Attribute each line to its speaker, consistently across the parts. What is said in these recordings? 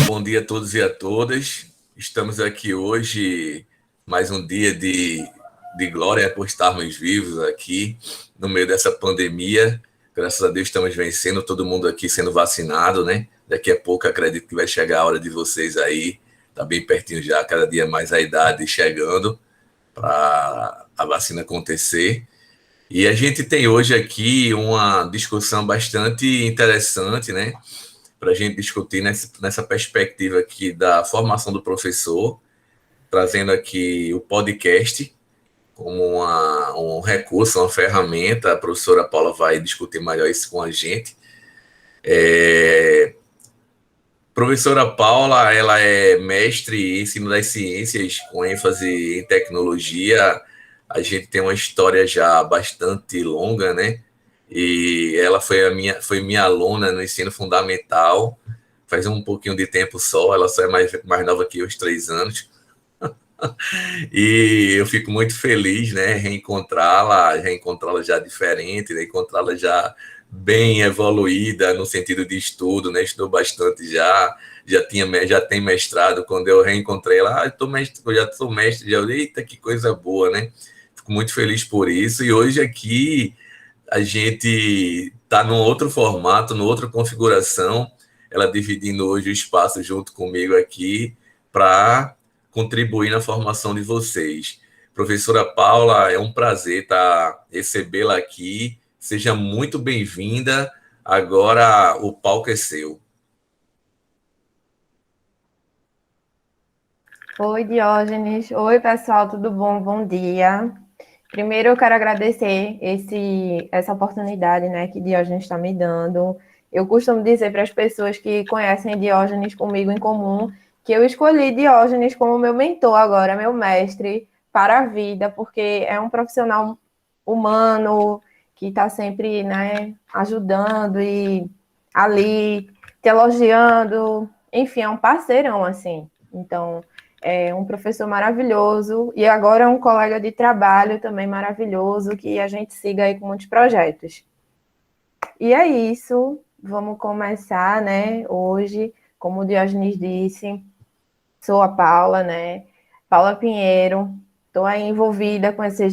Speaker 1: Bom dia a todos e a todas. Estamos aqui hoje, mais um dia de glória por estarmos vivos aqui no meio dessa pandemia. Graças a Deus estamos vencendo, todo mundo aqui sendo vacinado, né? Daqui a pouco acredito que vai chegar a hora de vocês aí. Está bem pertinho já, cada dia mais a idade chegando para a vacina acontecer. E a gente tem hoje aqui uma discussão bastante interessante, né? Para a gente discutir nessa perspectiva aqui da formação do professor, trazendo aqui o podcast como um recurso, uma ferramenta. A professora Paula vai discutir melhor isso com a gente. Professora Paula, ela é mestre em ensino das ciências com ênfase em tecnologia. A gente tem uma história já bastante longa, né? E ela foi minha aluna no ensino fundamental, faz um pouquinho de tempo só, ela só é mais nova que eu, uns 3 anos. E eu fico muito feliz, né, reencontrá-la já diferente, né, encontrá-la já bem evoluída no sentido de estudo, né, estudou bastante já tem mestrado. Quando eu reencontrei ela, eu já sou mestre, eita, que coisa boa, né? Fico muito feliz por isso. E hoje aqui a gente está num outro formato, numa outra configuração, ela dividindo hoje o espaço junto comigo aqui para contribuir na formação de vocês. Professora Paula, é um prazer recebê-la aqui. Seja muito bem-vinda. Agora o palco é seu.
Speaker 2: Oi, Diógenes. Oi, pessoal, tudo bom? Bom dia. Primeiro, eu quero agradecer essa oportunidade, né, que Diógenes está me dando. Eu costumo dizer para as pessoas que conhecem Diógenes comigo em comum que eu escolhi Diógenes como meu mentor agora, meu mestre para a vida, porque é um profissional humano que está sempre, né, ajudando e ali te elogiando. Enfim, é um parceirão, assim. Então, é um professor maravilhoso e agora é um colega de trabalho também maravilhoso, que a gente siga aí com muitos projetos. E é isso, vamos começar, né? Hoje, como o Diógenes disse, sou a Paula, né? Paula Pinheiro, estou aí envolvida com essa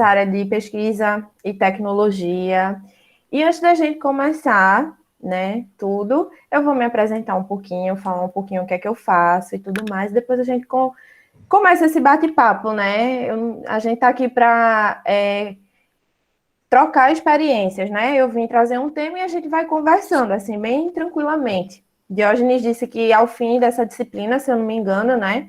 Speaker 2: área de pesquisa e tecnologia. E antes da gente começar, né, tudo, eu vou me apresentar um pouquinho, falar um pouquinho o que é que eu faço e tudo mais. Depois a gente começa esse bate-papo, né? A gente tá aqui para trocar experiências, né? Eu vim trazer um tema e a gente vai conversando, assim, bem tranquilamente. Diógenes disse que ao fim dessa disciplina, se eu não me engano, né,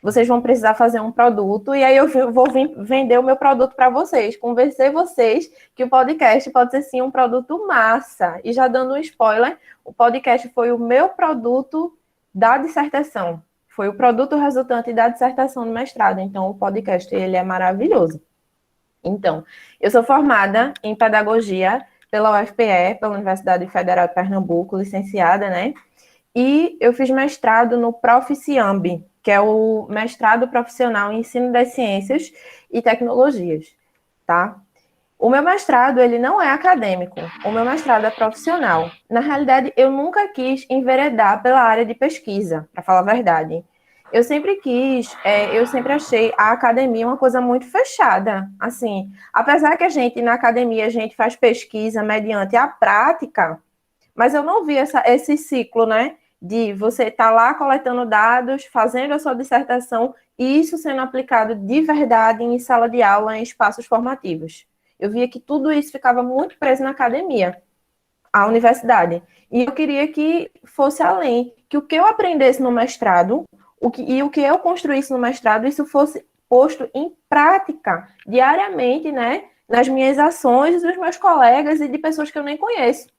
Speaker 2: vocês vão precisar fazer um produto, e aí eu vou vir vender o meu produto para vocês, convencer vocês que o podcast pode ser sim um produto massa. E já dando um spoiler, o podcast foi o meu produto da dissertação. Foi o produto resultante da dissertação do mestrado. Então, o podcast, ele é maravilhoso. Então, eu sou formada em pedagogia pela UFPE, pela Universidade Federal de Pernambuco, licenciada, né? E eu fiz mestrado no Proficiamb, que é o mestrado profissional em ensino das ciências e tecnologias, tá? O meu mestrado, ele não é acadêmico, o meu mestrado é profissional. Na realidade, eu nunca quis enveredar pela área de pesquisa, para falar a verdade. Eu sempre achei a academia uma coisa muito fechada. Assim, apesar que na academia, a gente faz pesquisa mediante a prática, mas eu não vi esse ciclo, né? De você estar lá coletando dados, fazendo a sua dissertação e isso sendo aplicado de verdade em sala de aula, em espaços formativos. Eu via que tudo isso ficava muito preso na academia, a universidade. E eu queria que fosse além, que o que eu aprendesse no mestrado, o que eu construísse no mestrado, isso fosse posto em prática diariamente, né? Nas minhas ações, dos meus colegas e de pessoas que eu nem conheço.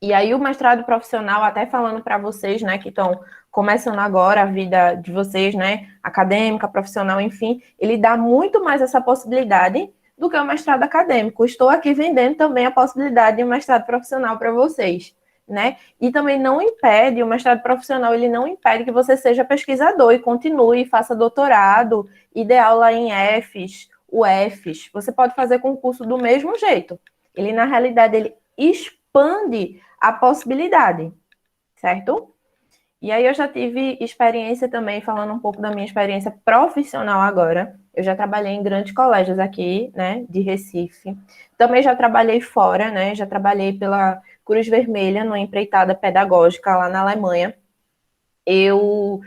Speaker 2: E aí o mestrado profissional, até falando para vocês, né, que estão começando agora a vida de vocês, né, acadêmica, profissional, enfim, ele dá muito mais essa possibilidade do que o mestrado acadêmico. Estou aqui vendendo também a possibilidade de um mestrado profissional para vocês, né? E também não impede, o mestrado profissional, ele não impede que você seja pesquisador e continue, faça doutorado e dê aula em EFs, UFs. Você pode fazer concurso do mesmo jeito. Ele, na realidade, ele expande a possibilidade, certo? E aí eu já tive experiência também, falando um pouco da minha experiência profissional agora. Eu já trabalhei em grandes colégios aqui, né, de Recife. Também já trabalhei fora, né, já trabalhei pela Cruz Vermelha, numa empreitada pedagógica lá na Alemanha. Eu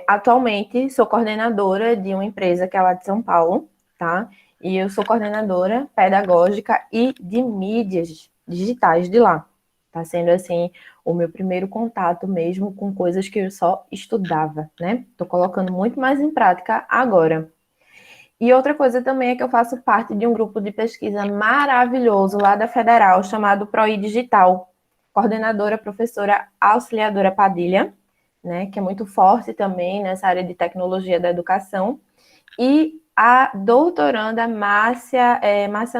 Speaker 2: atualmente sou coordenadora de uma empresa que é lá de São Paulo, tá? E eu sou coordenadora pedagógica e de mídias digitais de lá. Tá sendo, assim, o meu primeiro contato mesmo com coisas que eu só estudava, né? Tô colocando muito mais em prática agora. E outra coisa também é que eu faço parte de um grupo de pesquisa maravilhoso lá da Federal, chamado PROI Digital. Coordenadora, professora Auxiliadora Padilha, né, que é muito forte também nessa área de tecnologia da educação, e a doutoranda Márcia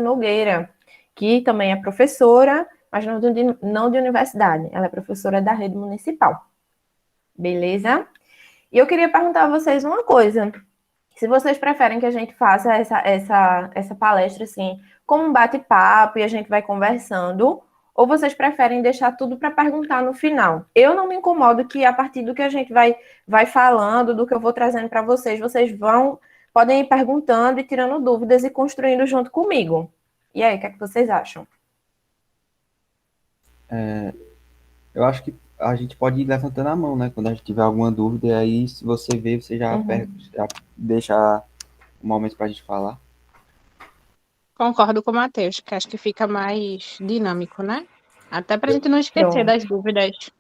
Speaker 2: Nogueira, que também é professora, mas não de universidade, ela é professora da rede municipal. Beleza? E eu queria perguntar a vocês uma coisa. Se vocês preferem que a gente faça essa palestra assim, como um bate-papo e a gente vai conversando, ou vocês preferem deixar tudo para perguntar no final? Eu não me incomodo que a partir do que a gente vai falando, do que eu vou trazendo para vocês, podem ir perguntando e tirando dúvidas e construindo junto comigo. E aí, o que é que vocês acham?
Speaker 3: Eu acho que a gente pode ir levantando a mão, né? Quando a gente tiver alguma dúvida, e aí se você vê, você já deixa um momento para a gente falar.
Speaker 4: Concordo com o Matheus, que acho que fica mais dinâmico, né? Até para a
Speaker 1: Eu,
Speaker 4: gente não esquecer
Speaker 2: Pronto.
Speaker 4: das dúvidas.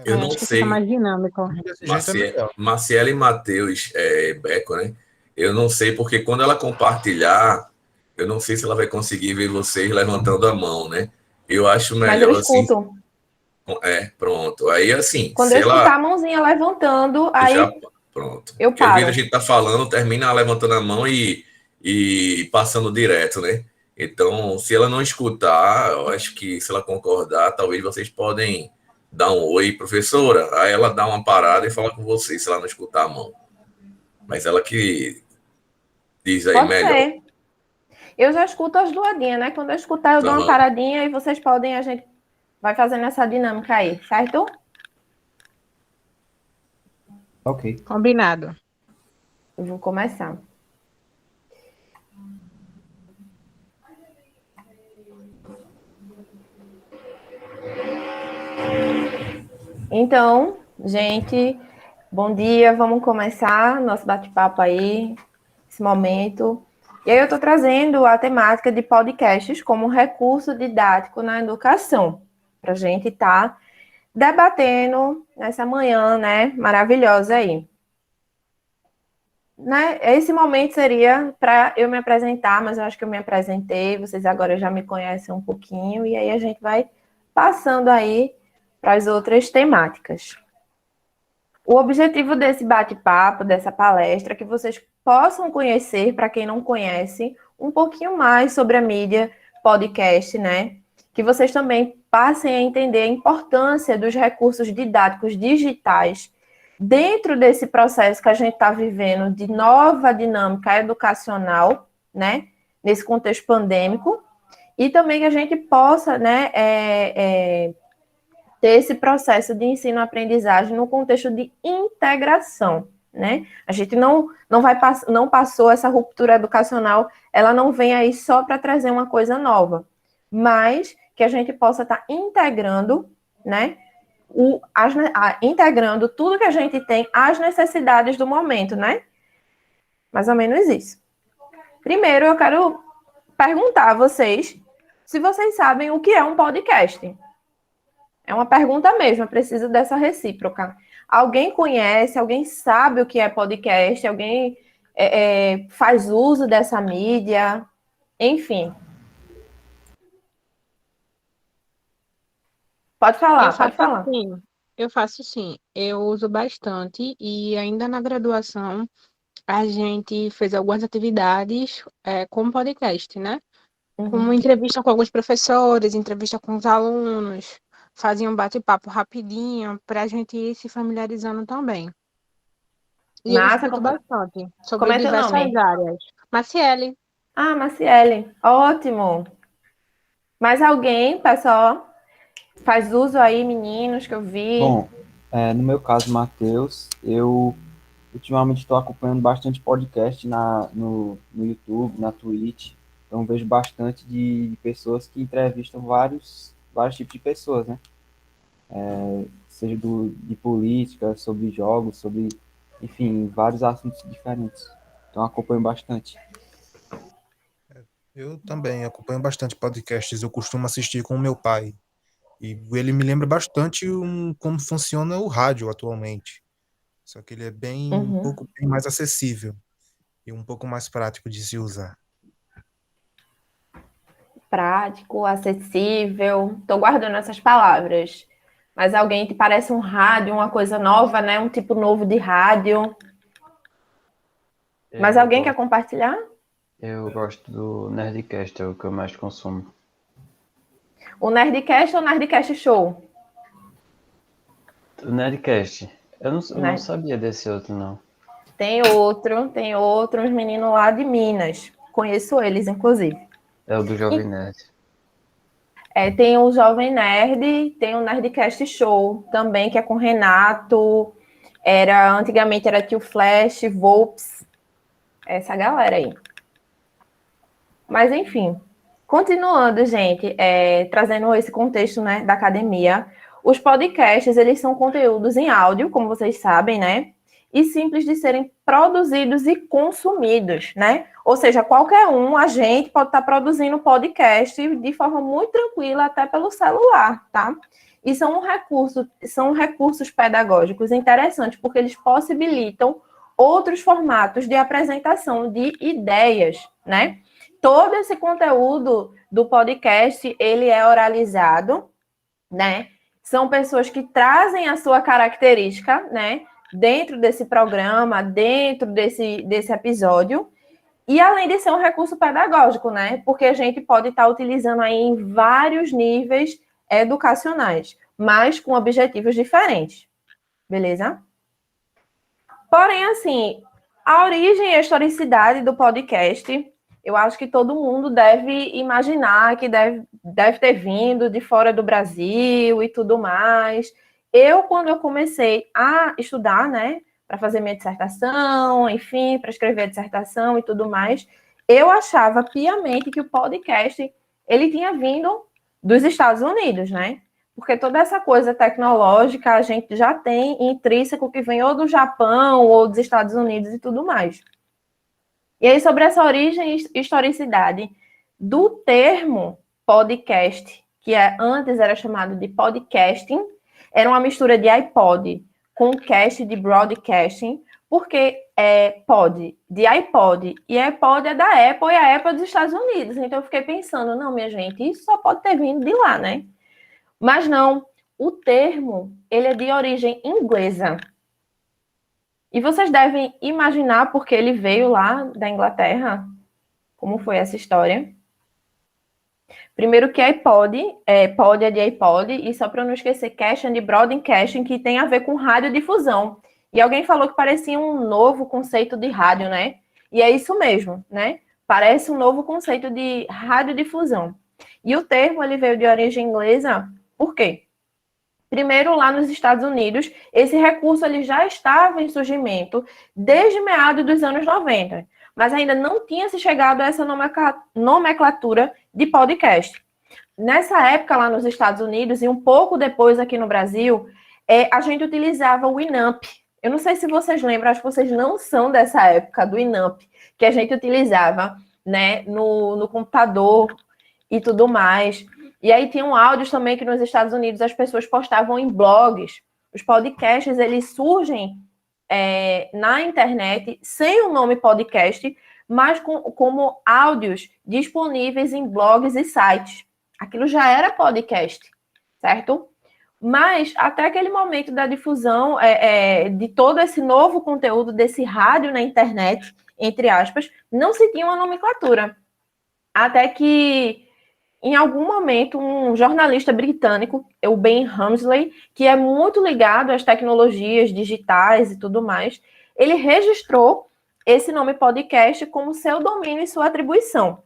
Speaker 1: eu
Speaker 4: Aí
Speaker 1: não
Speaker 4: acho que fica
Speaker 1: sei,
Speaker 4: mais dinâmico.
Speaker 5: Desse jeito é melhor.
Speaker 1: Marciela e Matheus Beco, né? Eu não sei, porque quando ela compartilhar, eu não sei se ela vai conseguir ver vocês levantando a mão, né? Eu acho
Speaker 2: Mas eu
Speaker 1: melhor assim,
Speaker 2: escuto.
Speaker 1: pronto. Aí assim,
Speaker 2: Quando eu
Speaker 1: se
Speaker 2: escutar
Speaker 1: ela
Speaker 2: a mãozinha levantando,
Speaker 1: já,
Speaker 2: aí
Speaker 1: pronto.
Speaker 2: eu
Speaker 1: Porque às vezes a
Speaker 2: paro.
Speaker 1: gente tá falando, termina levantando a mão e passando direto, né? Então, se ela não escutar, eu acho que se ela concordar, talvez vocês podem dar um oi, professora. Aí ela dá uma parada e fala com vocês, se ela não escutar a mão. Mas ela que diz aí
Speaker 2: Pode
Speaker 1: melhor.
Speaker 2: ser. Eu já escuto as doadinhas, né? Quando eu escutar, eu dou uma
Speaker 1: Aham.
Speaker 2: paradinha e vocês podem, a gente vai fazendo essa dinâmica aí, certo?
Speaker 3: Ok.
Speaker 4: Combinado.
Speaker 2: Eu vou começar. Então, gente, bom dia, vamos começar nosso bate-papo aí, esse momento. E aí eu estou trazendo a temática de podcasts como recurso didático na educação, para a gente estar debatendo nessa manhã, né, maravilhosa aí. Né? Esse momento seria para eu me apresentar, mas eu acho que eu me apresentei, vocês agora já me conhecem um pouquinho, e aí a gente vai passando aí para as outras temáticas. O objetivo desse bate-papo, dessa palestra, é que vocês possam conhecer, para quem não conhece, um pouquinho mais sobre a mídia podcast, né? Que vocês também passem a entender a importância dos recursos didáticos digitais dentro desse processo que a gente está vivendo de nova dinâmica educacional, né? Nesse contexto pandêmico, e também que a gente possa, né, ter esse processo de ensino-aprendizagem no contexto de integração, né? A gente não passou essa ruptura educacional, ela não vem aí só para trazer uma coisa nova, mas que a gente possa estar integrando, né? Integrando tudo que a gente tem às necessidades do momento, né? Mais ou menos isso. Primeiro, eu quero perguntar a vocês se vocês sabem o que é um podcast. É uma pergunta mesmo, eu preciso dessa recíproca. Alguém conhece, alguém sabe o que é podcast? Alguém faz uso dessa mídia? Enfim. Pode falar, pode falar.
Speaker 4: Eu faço sim. Eu uso bastante e ainda na graduação a gente fez algumas atividades com podcast, né? Como entrevista com alguns professores, entrevista com os alunos, fazia um bate-papo rapidinho para a gente ir se familiarizando também. E eu
Speaker 2: Massa,
Speaker 4: escuto bastante
Speaker 2: como
Speaker 4: sobre
Speaker 2: é teu
Speaker 4: diversas
Speaker 2: nome?
Speaker 4: áreas. Maciele.
Speaker 2: Ah, Maciele, ótimo. Mais alguém, pessoal? Faz uso aí, meninos, que eu vi.
Speaker 3: Bom, no meu caso, Matheus, eu ultimamente estou acompanhando bastante podcast no YouTube, na Twitch. Então vejo bastante de pessoas que entrevistam vários tipos de pessoas, né? Seja de política, sobre jogos, enfim, vários assuntos diferentes. Então acompanho bastante.
Speaker 5: Eu também acompanho bastante podcasts, eu costumo assistir com o meu pai. E ele me lembra bastante como funciona o rádio atualmente. Só que ele é um
Speaker 2: Uhum.
Speaker 5: pouco bem mais acessível e um pouco mais prático de se usar.
Speaker 2: Prático, acessível. Estou guardando essas palavras. Mas alguém te parece um rádio, uma coisa nova, né? Um tipo novo de rádio. Mas
Speaker 6: Eu
Speaker 2: alguém quer
Speaker 6: gosto,
Speaker 2: compartilhar?
Speaker 6: eu gosto do Nerdcast, é o que eu mais consumo.
Speaker 2: O Nerdcast ou o Nerdcast Show?
Speaker 6: O Nerdcast, eu não
Speaker 2: Né?
Speaker 6: sabia desse outro, não.
Speaker 2: Tem outro, uns meninos lá de Minas. Conheço eles, inclusive.
Speaker 6: É o do Jovem
Speaker 2: E,
Speaker 6: Nerd.
Speaker 2: tem o Jovem Nerd, tem o Nerdcast Show também, que é com Renato. Antigamente era Tio Flash, Volps, essa galera aí. Mas, enfim, continuando, gente, trazendo esse contexto, né, da academia, os podcasts, eles são conteúdos em áudio, como vocês sabem, né, e simples de serem produzidos e consumidos, né? Ou seja, qualquer a gente pode estar produzindo podcast de forma muito tranquila, até pelo celular, tá? E são recursos pedagógicos interessantes, porque eles possibilitam outros formatos de apresentação de ideias, né? Todo esse conteúdo do podcast, ele é oralizado, né? São pessoas que trazem a sua característica, né? Dentro desse programa, dentro desse episódio. E além de ser um recurso pedagógico, né? Porque a gente pode estar utilizando aí em vários níveis educacionais, mas com objetivos diferentes. Beleza? Porém, assim, a origem e a historicidade do podcast, eu acho que todo mundo deve imaginar que deve ter vindo de fora do Brasil e tudo mais. Quando eu comecei a estudar, né, para fazer minha dissertação, enfim, para escrever a dissertação e tudo mais, eu achava piamente que o podcast ele tinha vindo dos Estados Unidos, né? Porque toda essa coisa tecnológica a gente já tem intrínseco que vem ou do Japão ou dos Estados Unidos e tudo mais. E aí, sobre essa origem e historicidade do termo podcast, que antes era chamado de podcasting, era uma mistura de iPod com cast de broadcasting, porque pod de iPod, e iPod é da Apple e a Apple é dos Estados Unidos. Então eu fiquei pensando, não, minha gente, isso só pode ter vindo de lá, né? Mas não, o termo, ele é de origem inglesa. E vocês devem imaginar porque ele veio lá da Inglaterra. Como foi essa história? Primeiro que iPod, pod é de iPod, e só para eu não esquecer, casting de broadcasting, que tem a ver com radiodifusão. E alguém falou que parecia um novo conceito de rádio, né? E é isso mesmo, né? Parece um novo conceito de radiodifusão. E o termo, ele veio de origem inglesa, por quê? Primeiro, lá nos Estados Unidos, esse recurso ele já estava em surgimento desde meados dos anos 90, mas ainda não tinha se chegado a essa nomenclatura de podcast. Nessa época, lá nos Estados Unidos, e um pouco depois aqui no Brasil, a gente utilizava o Winamp. Eu não sei se vocês lembram, acho que vocês não são dessa época do Winamp, que a gente utilizava, né, no computador e tudo mais. E aí tinham áudios também que nos Estados Unidos as pessoas postavam em blogs. Os podcasts, eles surgem na internet sem o nome podcast, mas como áudios disponíveis em blogs e sites. Aquilo já era podcast, certo? Mas até aquele momento da difusão de todo esse novo conteúdo desse rádio na internet, entre aspas, não se tinha uma nomenclatura. Até que em algum momento, um jornalista britânico, o Ben Hamsley, que é muito ligado às tecnologias digitais e tudo mais, ele registrou esse nome podcast como seu domínio e sua atribuição.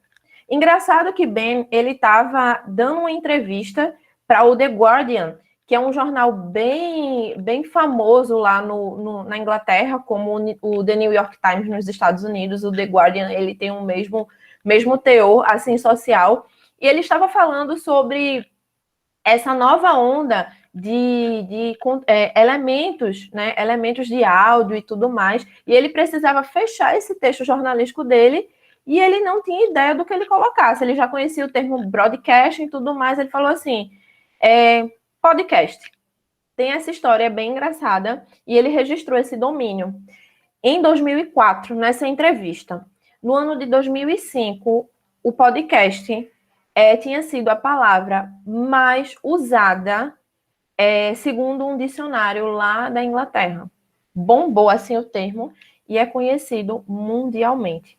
Speaker 2: Engraçado que Ben, ele estava dando uma entrevista para o The Guardian, que é um jornal bem famoso lá na Inglaterra, como o The New York Times nos Estados Unidos. O The Guardian, ele tem o mesmo teor, assim, social. E ele estava falando sobre essa nova onda de elementos, né, elementos de áudio e tudo mais, e ele precisava fechar esse texto jornalístico dele, e ele não tinha ideia do que ele colocasse. Ele já conhecia o termo broadcast e tudo mais. Ele falou assim, podcast. Tem essa história bem engraçada, e ele registrou esse domínio em 2004, nessa entrevista. No ano de 2005, o podcast tinha sido a palavra mais usada, segundo um dicionário lá da Inglaterra. Bombou assim o termo e é conhecido mundialmente.